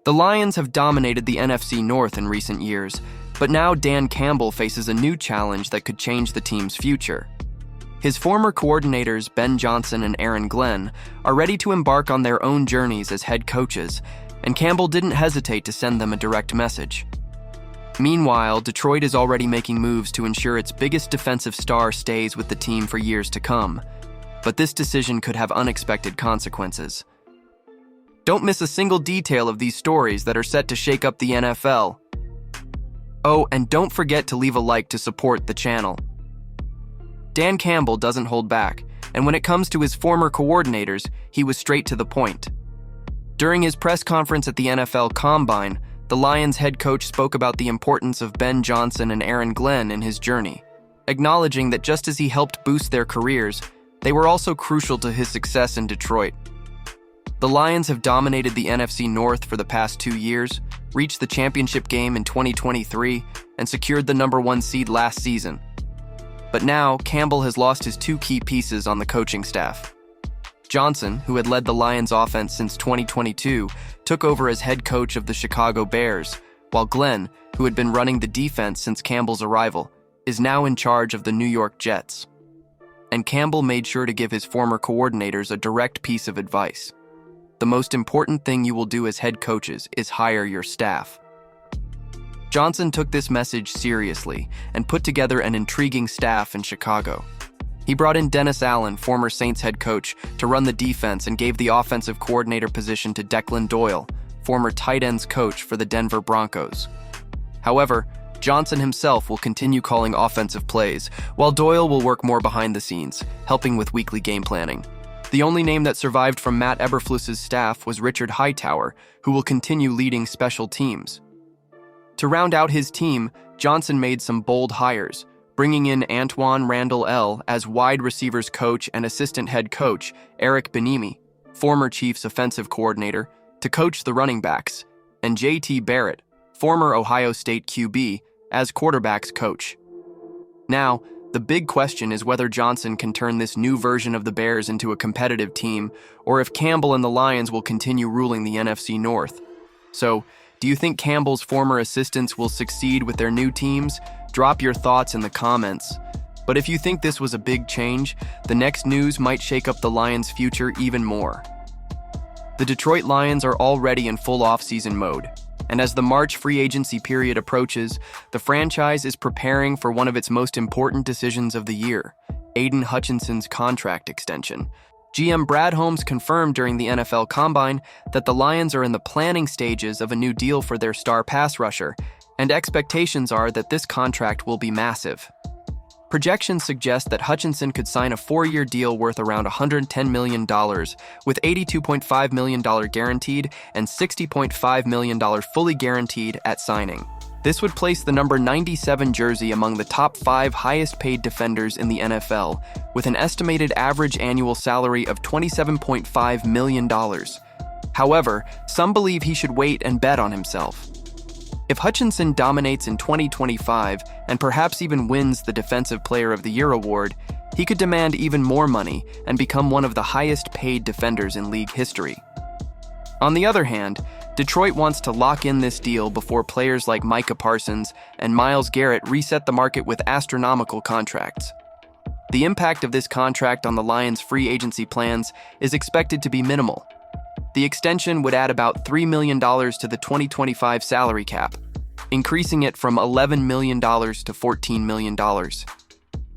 The Lions have dominated the NFC North in recent years, but now Dan Campbell faces a new challenge that could change the team's future. His former coordinators, Ben Johnson and Aaron Glenn, are ready to embark on their own journeys as head coaches, and Campbell didn't hesitate to send them a direct message. Meanwhile, Detroit is already making moves to ensure its biggest defensive star stays with the team for years to come, but this decision could have unexpected consequences. Don't miss a single detail of these stories that are set to shake up the NFL. Oh, and don't forget to leave a like to support the channel. Dan Campbell doesn't hold back, and when it comes to his former coordinators, he was straight to the point. During his press conference at the NFL Combine, the Lions head coach spoke about the importance of Ben Johnson and Aaron Glenn in his journey, acknowledging that just as he helped boost their careers, they were also crucial to his success in Detroit. The Lions have dominated the NFC North for the past 2 years, reached the championship game in 2023, and secured the #1 seed last season. But now, Campbell has lost his 2 key pieces on the coaching staff. Johnson, who had led the Lions offense since 2022, took over as head coach of the Chicago Bears, while Glenn, who had been running the defense since Campbell's arrival, is now in charge of the New York Jets. And Campbell made sure to give his former coordinators a direct piece of advice. The most important thing you will do as head coaches is hire your staff. Johnson took this message seriously and put together an intriguing staff in Chicago. He brought in Dennis Allen, former Saints head coach, to run the defense and gave the offensive coordinator position to Declan Doyle, former tight ends coach for the Denver Broncos. However, Johnson himself will continue calling offensive plays, while Doyle will work more behind the scenes, helping with weekly game planning. The only name that survived from Matt Eberflus's staff was Richard Hightower, who will continue leading special teams. To round out his team, Johnson made some bold hires, bringing in Antoine Randall L. as wide receivers coach and assistant head coach, Eric Bieniemy, former Chiefs offensive coordinator, to coach the running backs, and J.T. Barrett, former Ohio State QB, as quarterbacks coach. Now, the big question is whether Johnson can turn this new version of the Bears into a competitive team, or if Campbell and the Lions will continue ruling the NFC North. So, do you think Campbell's former assistants will succeed with their new teams? Drop your thoughts in the comments. But if you think this was a big change, the next news might shake up the Lions' future even more. The Detroit Lions are already in full off-season mode, and as the March free agency period approaches, the franchise is preparing for one of its most important decisions of the year, Aidan Hutchinson's contract extension. GM Brad Holmes confirmed during the NFL Combine that the Lions are in the planning stages of a new deal for their star pass rusher, and expectations are that this contract will be massive. Projections suggest that Hutchinson could sign a 4-year deal worth around $110 million, with $82.5 million guaranteed and $60.5 million fully guaranteed at signing. This would place the number 97 jersey among the top 5 highest-paid defenders in the NFL, with an estimated average annual salary of $27.5 million. However, some believe he should wait and bet on himself. If Hutchinson dominates in 2025 and perhaps even wins the Defensive Player of the Year award, he could demand even more money and become one of the highest-paid defenders in league history. On the other hand, Detroit wants to lock in this deal before players like Micah Parsons and Myles Garrett reset the market with astronomical contracts. The impact of this contract on the Lions' free agency plans is expected to be minimal. The extension would add about $3 million to the 2025 salary cap, increasing it from $11 million to $14 million.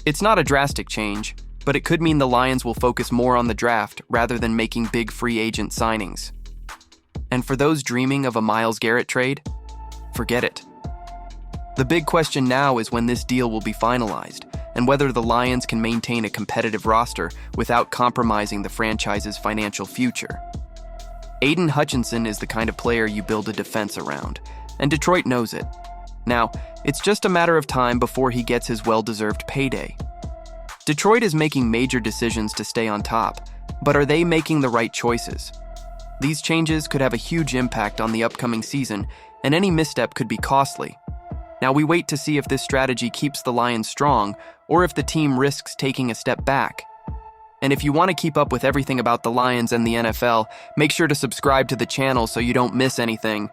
It's not a drastic change, but it could mean the Lions will focus more on the draft rather than making big free agent signings. And for those dreaming of a Myles Garrett trade, forget it. The big question now is when this deal will be finalized, and whether the Lions can maintain a competitive roster without compromising the franchise's financial future. Aidan Hutchinson is the kind of player you build a defense around, and Detroit knows it. Now, it's just a matter of time before he gets his well-deserved payday. Detroit is making major decisions to stay on top, but are they making the right choices? These changes could have a huge impact on the upcoming season, and any misstep could be costly. Now we wait to see if this strategy keeps the Lions strong, or if the team risks taking a step back. And if you want to keep up with everything about the Lions and the NFL, make sure to subscribe to the channel so you don't miss anything.